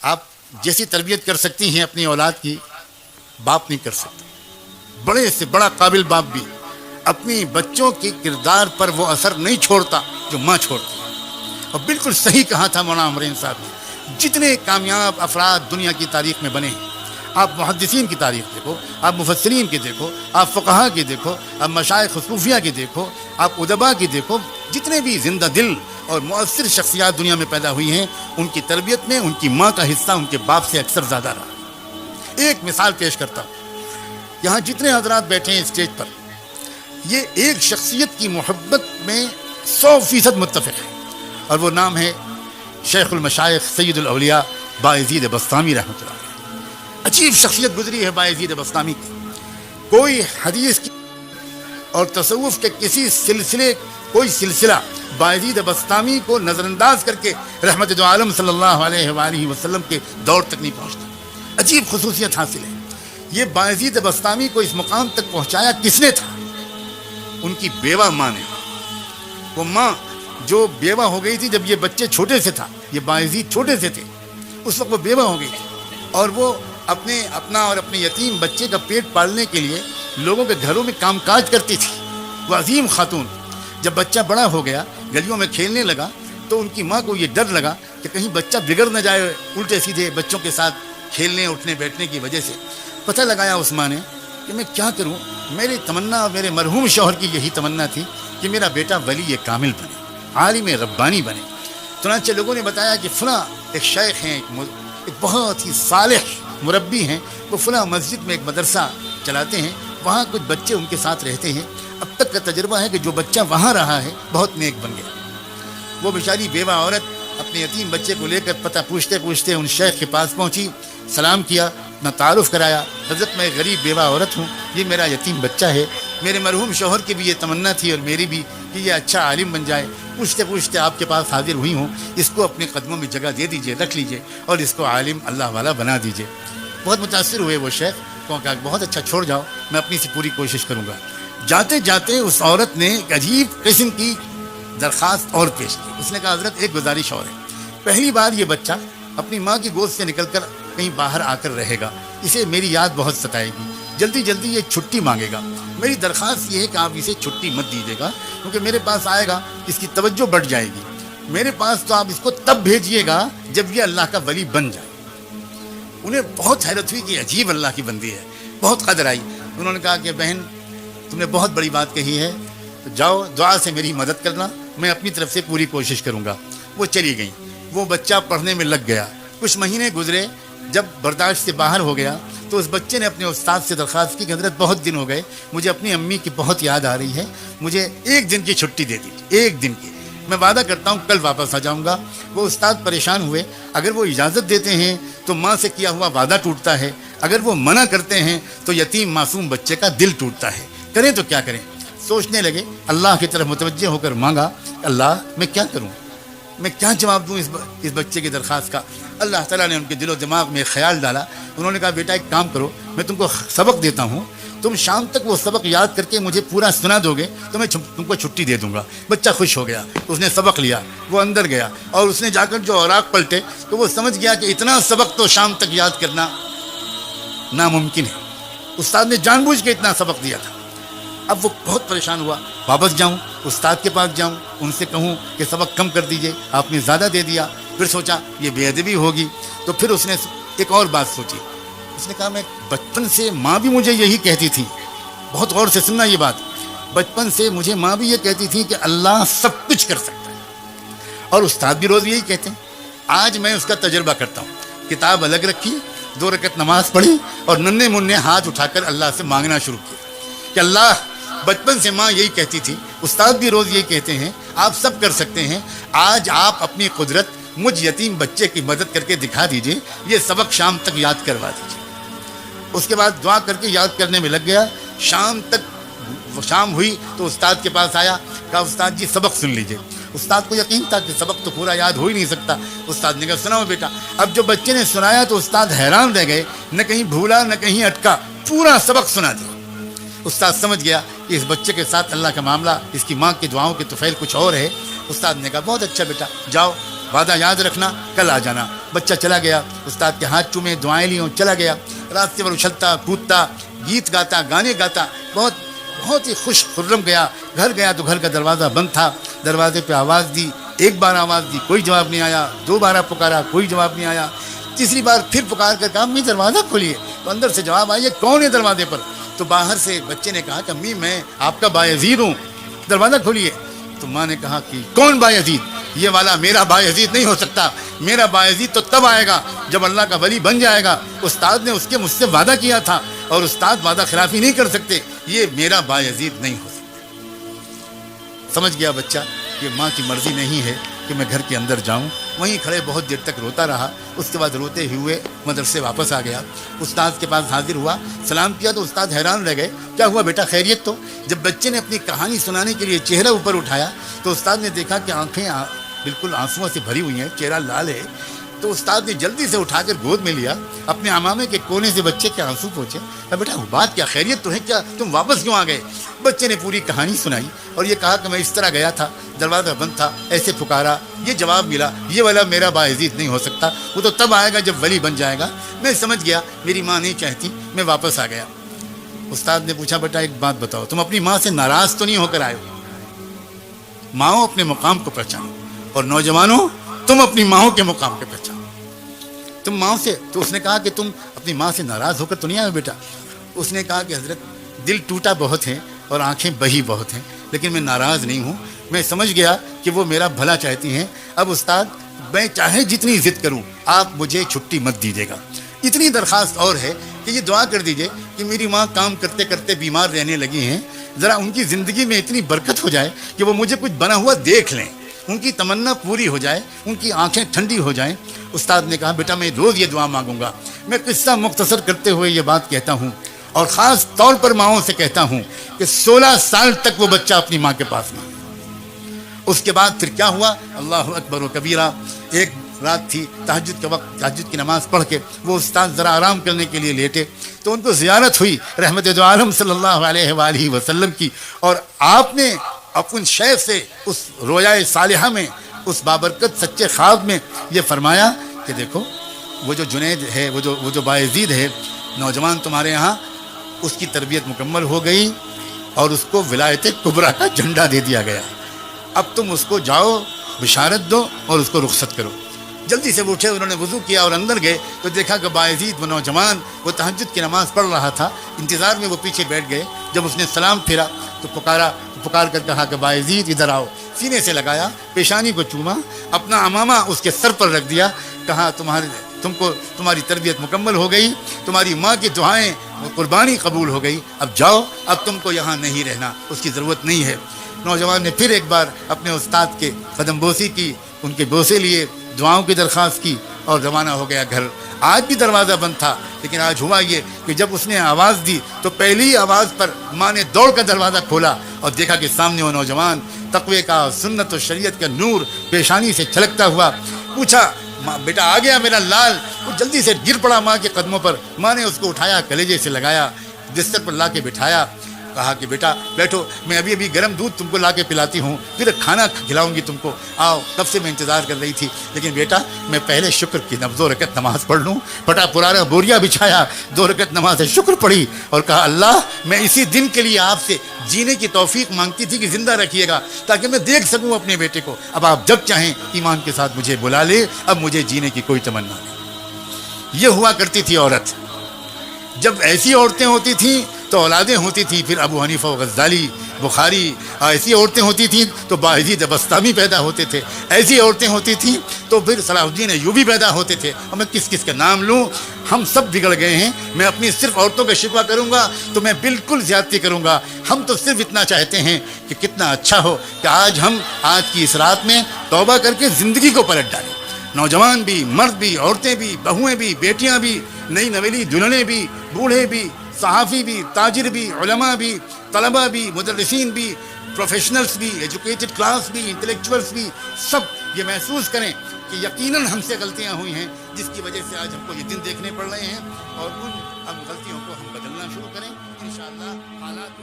آپ جیسی تربیت کر سکتی ہیں اپنی اولاد کی، باپ نہیں کر سکتا. بڑے سے بڑا قابل باپ بھی اپنی بچوں کے کردار پر وہ اثر نہیں چھوڑتا جو ماں چھوڑتی ہے. اور بالکل صحیح کہا تھا مولانا امرین صاحب نے. جتنے کامیاب افراد دنیا کی تاریخ میں بنے ہیں، آپ محدثین کی تاریخ دیکھو، آپ مفسرین کی دیکھو، آپ فقہا کی دیکھو، آپ مشائخ صوفیہ کی دیکھو، آپ ادبا کی دیکھو، جتنے بھی زندہ دل اور مؤثر شخصیات دنیا میں پیدا ہوئی ہیں، ان کی تربیت میں ان کی ماں کا حصہ ان کے باپ سے اکثر زیادہ رہا. ایک مثال پیش کرتا ہوں. یہاں جتنے حضرات بیٹھے ہیں اسٹیج پر، یہ ایک شخصیت کی محبت میں 100% متفق ہے، اور وہ نام ہے شیخ المشائخ سید الاولیاء بایزید بسطامی رحمۃ اللہ علیہ. عجیب شخصیت گزری ہے بایزید بسطامی کی. کوئی حدیث کی اور تصوف کے کوئی سلسلہ بایزید بسطامی کو نظر انداز کر کے رحمت دو عالم صلی اللہ علیہ وآلہ وسلم کے دور تک نہیں پہنچتا. عجیب خصوصیت حاصل ہے. یہ بایزید بسطامی کو اس مقام تک پہنچایا کس نے تھا؟ ان کی بیوہ ماں نے. وہ ماں جو بیوہ ہو گئی تھی جب یہ بچے چھوٹے سے تھا، یہ بایزید چھوٹے سے تھے، اس وقت وہ بیوہ ہو گئی تھی، اور وہ اپنا اور اپنے یتیم بچے کا پیٹ پالنے کے لیے لوگوں کے گھروں میں کام کاج کرتی تھی. وہ عظیم خاتون. جب بچہ بڑا ہو گیا، گلیوں میں کھیلنے لگا، تو ان کی ماں کو یہ ڈر لگا کہ کہیں بچہ بگڑ نہ جائے الٹے سیدھے بچوں کے ساتھ کھیلنے اٹھنے بیٹھنے کی وجہ سے. پتہ لگایا اس ماں نے کہ میں کیا کروں. میری تمنا اور میرے مرحوم شوہر کی یہی تمنا تھی کہ میرا بیٹا ولی کامل بنے، عالم ربانی بنے. چنانچہ لوگوں نے بتایا کہ فلاں ایک شیخ ہیں، ایک بہت ہی صالح مربی ہیں، وہ فلاں مسجد میں ایک مدرسہ چلاتے ہیں، وہاں کچھ بچے ان کے ساتھ رہتے ہیں. اب تک کا تجربہ ہے کہ جو بچہ وہاں رہا ہے بہت نیک بن گیا. وہ بیچاری بیوہ عورت اپنے یتیم بچے کو لے کر پتہ پوچھتے پوچھتے ان شیخ کے پاس پہنچی، سلام کیا، اپنا تعارف کرایا. حضرت میں غریب بیوہ عورت ہوں، یہ میرا یتیم بچہ ہے، میرے مرحوم شوہر کی بھی یہ تمنا تھی اور میری بھی کہ یہ اچھا عالم بن جائے. پوچھتے پوچھتے آپ کے پاس حاضر ہوئی ہوں، اس کو اپنے قدموں میں جگہ دے دیجئے، رکھ لیجئے، اور اس کو عالم اللہ والا بنا دیجئے. بہت متاثر ہوئے وہ شیخ. کہا بہت اچھا، چھوڑ جاؤ، میں اپنی سے پوری کوشش کروں گا. جاتے جاتے اس عورت نے ایک عجیب قسم کی درخواست اور پیش کی. اس نے کہا حضرت ایک گزارش اور ہے. پہلی بار یہ بچہ اپنی ماں کی گود سے نکل کر کہیں باہر آ کر رہے گا، اسے میری یاد بہت ستائے گی، جلدی جلدی یہ چھٹی مانگے گا. میری درخواست یہ ہے کہ آپ اسے چھٹی مت دیجیے گا، کیونکہ میرے پاس آئے گا اس کی توجہ بڑھ جائے گی. میرے پاس تو آپ اس کو تب بھیجیے گا جب یہ اللہ کا ولی بن جائے. انہیں بہت حیرت ہوئی کہ عجیب اللہ کی بندی ہے، بہت قدر آئی. انہوں نے کہا کہ بہن تم نے بہت بڑی بات کہی ہے، تو جاؤ دعا سے میری مدد کرنا، میں اپنی طرف سے پوری کوشش کروں گا. وہ چلی گئیں. وہ بچہ پڑھنے میں لگ گیا. کچھ مہینے گزرے. جب برداشت سے باہر ہو گیا تو اس بچے نے اپنے استاد سے درخواست کی کہ حضرت بہت دن ہو گئے، مجھے اپنی امی کی بہت یاد آ رہی ہے، مجھے ایک دن کی چھٹی دے دیجیے، ایک دن کی، میں وعدہ کرتا ہوں کل واپس آ جاؤں گا. وہ استاد پریشان ہوئے. اگر وہ اجازت دیتے ہیں تو ماں سے کیا ہوا وعدہ ٹوٹتا ہے، اگر وہ منع کرتے ہیں تو یتیم معصوم بچے کا دل ٹوٹتا ہے. کریں تو کیا کریں. سوچنے لگے. اللہ کی طرف متوجہ ہو کر مانگا، اللہ میں کیا کروں، میں کیا جواب دوں اس بچے کی درخواست کا. اللہ تعالیٰ نے ان کے دل و دماغ میں خیال ڈالا. انہوں نے کہا بیٹا ایک کام کرو، میں تم کو سبق دیتا ہوں، تم شام تک وہ سبق یاد کر کے مجھے پورا سنا دو گے تو میں تم کو چھٹی دے دوں گا. بچہ خوش ہو گیا. اس نے سبق لیا. وہ اندر گیا اور اس نے جا کر جو اوراق پلٹے تو وہ سمجھ گیا کہ اتنا سبق تو شام تک یاد کرنا ناممکن ہے. استاد نے جان بوجھ کے اتنا سبق دیا تھا. اب وہ بہت پریشان ہوا. واپس جاؤں، استاد کے پاس جاؤں، ان سے کہوں کہ سبق کم کر دیجئے، آپ نے زیادہ دے دیا. پھر سوچا یہ بے ادبی ہوگی. تو پھر اس نے ایک اور بات سوچی. اس نے کہا میں بچپن سے ماں بھی مجھے یہی کہتی تھی، بہت غور سے سننا یہ بات، بچپن سے مجھے ماں بھی یہ کہتی تھی کہ اللہ سب کچھ کر سکتا ہے، اور استاد بھی روز یہی کہتے ہیں. آج میں اس کا تجربہ کرتا ہوں. کتاب الگ رکھی، 2 رکعت نماز پڑھی اور ننھے منھے ہاتھ اٹھا کر اللہ سے مانگنا شروع کیا کہ اللہ، بچپن سے ماں یہی کہتی تھی، استاد بھی روز یہی کہتے ہیں، آپ سب کر سکتے ہیں. آج آپ اپنی قدرت مجھ یتیم بچے کی مدد کر کے دکھا دیجئے، یہ سبق شام تک یاد کروا دیجئے. اس کے بعد دعا کر کے یاد کرنے میں لگ گیا. شام ہوئی تو استاد کے پاس آیا. کہا استاد جی سبق سن لیجئے. استاد کو یقین تھا کہ سبق تو پورا یاد ہو ہی نہیں سکتا. استاد نے کہا سناؤ بیٹا. اب جو بچے نے سنایا تو استاد حیران رہ گئے، نہ کہیں بھولا نہ کہیں اٹکا، پورا سبق سنا دیا. استاد سمجھ گیا کہ اس بچے کے ساتھ اللہ کا معاملہ، اس کی ماں کی دعاؤں کے طفیل کچھ اور ہے. استاد نے کہا بہت اچھا بیٹا، جاؤ وعدہ یاد رکھنا، کل آ جانا۔ بچہ چلا گیا، استاد کے ہاتھ چومے، دعائیں لیوں، چلا گیا۔ راستے پر اچھلتا کودتا، گیت گاتا، گانے گاتا، بہت ہی خوش خرم گیا۔ گھر گیا تو گھر کا دروازہ بند تھا۔ دروازے پہ آواز دی، ایک بار آواز دی، کوئی جواب نہیں آیا۔ دو بار پکارا، کوئی جواب نہیں آیا۔ تیسری بار پھر پکار کر کہا امی دروازہ کھولیے، تو اندر سے جواب آیا یہ کون ہے دروازے پر؟ تو باہر سے بچے نے کہا کہ امی میں آپ کا بایزید ہوں، دروازہ کھولیے۔ تو ماں نے کہا کہ کون بایزید؟ یہ والا میرا بایزید نہیں ہو سکتا، میرا بایزید تو تب آئے گا جب اللہ کا ولی بن جائے گا۔ استاد نے اس کے مجھ سے وعدہ کیا تھا اور استاد وعدہ خلافی نہیں کر سکتے، یہ میرا بایزید نہیں ہو سکتا۔ سمجھ گیا بچہ کہ ماں کی مرضی نہیں ہے کہ میں گھر کے اندر جاؤں۔ وہیں کھڑے بہت دیر تک روتا رہا۔ اس کے بعد روتے ہوئے مدرسے واپس آ گیا۔ استاد کے پاس حاضر ہوا، سلام کیا تو استاد حیران رہ گئے، کیا ہوا بیٹا خیریت؟ تو جب بچے نے اپنی کہانی سنانے کے لیے چہرہ اوپر اٹھایا تو استاد نے دیکھا کہ آنکھیں بالکل آنسوؤں سے بھری ہوئی ہیں، چہرہ لال ہے۔ تو استاد نے جلدی سے اٹھا کر گود میں لیا، اپنے عمامے کے کونے سے بچے کے آنسو پوچھے، بیٹا بات کیا، خیریت تو ہے کیا، تم واپس کیوں آ گئے؟ بچے نے پوری کہانی سنائی اور یہ کہا کہ میں اس طرح گیا تھا، دروازہ بند تھا، ایسے پکارا، یہ جواب ملا، یہ والا میرا باعزید نہیں ہو سکتا، وہ تو تب آئے گا جب ولی بن جائے گا۔ میں سمجھ گیا میری ماں نہیں چاہتی، میں واپس آ گیا۔ استاد نے پوچھا بیٹا ایک بات بتاؤ، تم اپنی ماں سے ناراض تو نہیں ہو کر آئے ہو؟ ماؤں اپنے مقام کو پہچانو، اور نوجوانوں تم اپنی ماؤں کے مقام کو پہچانو۔ تم ماں سے، تو اس نے کہا کہ تم اپنی ماں سے ناراض ہو کر تو نہیں آئے بیٹا؟ اس نے کہا کہ حضرت دل ٹوٹا بہت ہے اور آنکھیں بہی بہت ہیں، لیکن میں ناراض نہیں ہوں، میں سمجھ گیا کہ وہ میرا بھلا چاہتی ہیں۔ اب استاد میں چاہے جتنی ضد کروں آپ مجھے چھٹی مت دیجیے گا۔ اتنی درخواست اور ہے کہ یہ دعا کر دیجئے کہ میری ماں کام کرتے کرتے بیمار رہنے لگی ہیں، ذرا ان کی زندگی میں اتنی برکت ہو جائے کہ وہ مجھے کچھ بنا ہوا دیکھ لیں، ان کی تمنا پوری ہو جائے، ان کی آنکھیں ٹھنڈی ہو جائیں۔ استاد نے کہا بیٹا میں روز یہ دعا مانگوں گا۔ میں قصہ مختصر کرتے ہوئے یہ بات کہتا ہوں اور خاص طور پر ماؤں سے کہتا ہوں کہ 16 سال تک وہ بچہ اپنی ماں کے پاس نہیں۔ اس کے بعد پھر کیا ہوا؟ اللہ اکبر و کبیرہ۔ ایک رات تھی، تہجد کے وقت، تہجد کی نماز پڑھ کے وہ استاد ذرا آرام کرنے کے لیے لیٹے تو ان کو زیارت ہوئی رحمت دو عالم صلی اللہ علیہ وآلہ وسلم کی، اور آپ نے اپن شیخ سے اس رویائے صالحہ میں، اس بابرکت سچے خواب میں یہ فرمایا کہ دیکھو وہ جو جنید ہے، وہ جو باعزید ہے، نوجوان تمہارے یہاں، اس کی تربیت مکمل ہو گئی اور اس کو ولایت کبریٰ کا جھنڈا دے دیا گیا۔ اب تم اس کو جاؤ، بشارت دو اور اس کو رخصت کرو۔ جلدی سے وہ اٹھے، انہوں نے وضو کیا اور اندر گئے تو دیکھا کہ باعزید وہ نوجوان وہ تہجد کی نماز پڑھ رہا تھا۔ انتظار میں وہ پیچھے بیٹھ گئے۔ جب اس نے سلام پھیرا تو پکار کر کہا کہ باعزید ادھر آؤ۔ سینے سے لگایا، پیشانی کو چوما، اپنا عمامہ اس کے سر پر رکھ دیا، کہا تمہاری تربیت مکمل ہو گئی، تمہاری ماں کی دعائیں قربانی قبول ہو گئی، اب جاؤ، اب تم کو یہاں نہیں رہنا، اس کی ضرورت نہیں ہے۔ نوجوان نے پھر ایک بار اپنے استاد کے قدم بوسی کی، ان کے بوسے لیے، دعاؤں کی درخواست کی اور روانہ ہو گیا گھر۔ آج بھی دروازہ بند تھا، لیکن آج ہوا یہ کہ جب اس نے آواز دی تو پہلی آواز پر ماں نے دوڑ کر دروازہ کھولا اور دیکھا کہ سامنے وہ نوجوان تقوی کا، سنت و شریعت کا نور پیشانی سے چھلکتا ہوا۔ پوچھا بیٹا آ گیا میرا لال؟ وہ جلدی سے گر پڑا ماں کے قدموں پر۔ ماں نے اس کو اٹھایا، کلیجے سے لگایا، بستر پر لا کے بٹھایا، کہا کہ بیٹا بیٹھو، میں ابھی گرم دودھ تم کو لا کے پلاتی ہوں، پھر کھانا کھلاؤں گی تم کو، آؤ، کب سے میں انتظار کر رہی تھی، لیکن بیٹا میں پہلے شکر کی 2 رکعت نماز پڑھ لوں۔ پھٹا پرانا بوریا بچھایا، 2 رکعت نماز شکر پڑھی اور کہا اللہ میں اسی دن کے لیے آپ سے جینے کی توفیق مانگتی تھی کہ زندہ رکھیے گا تاکہ میں دیکھ سکوں اپنے بیٹے کو۔ اب آپ جب چاہیں ایمان کے ساتھ مجھے بلا لے، اب مجھے جینے کی کوئی تمنا نہیں۔ یہ ہوا کرتی تھی عورت۔ جب ایسی عورتیں ہوتی تھیں تو اولادیں ہوتی تھیں، پھر ابو حنیفہ و غزالی، بخاری، ایسی عورتیں ہوتی تھیں تو باعزید بسطامی پیدا ہوتے تھے، ایسی عورتیں ہوتی تھیں تو پھر صلاح الدین ایوبی پیدا ہوتے تھے۔ اور میں کس کا نام لوں، ہم سب بگڑ گئے ہیں۔ میں اپنی صرف عورتوں کا شکوہ کروں گا تو میں بالکل زیادتی کروں گا۔ ہم تو صرف اتنا چاہتے ہیں کہ کتنا اچھا ہو کہ آج کی اس رات میں توبہ کر کے زندگی کو پلٹ ڈالیں۔ نوجوان بھی، مرد بھی، عورتیں بھی، بہویں بھی، بیٹیاں بھی، نئی نویلی دلہنیں بھی، بوڑھے بھی، صحافی بھی، تاجر بھی، علماء بھی، طلباء بھی، مدرسین بھی، پروفیشنلز بھی، ایجوکیٹڈ کلاس بھی، انٹلیکچوئلز بھی، سب یہ محسوس کریں کہ یقیناً ہم سے غلطیاں ہوئی ہیں جس کی وجہ سے آج ہم کو یہ دن دیکھنے پڑ رہے ہیں، اور ان غلطیوں کو ہم بدلنا شروع کریں، انشاءاللہ حالات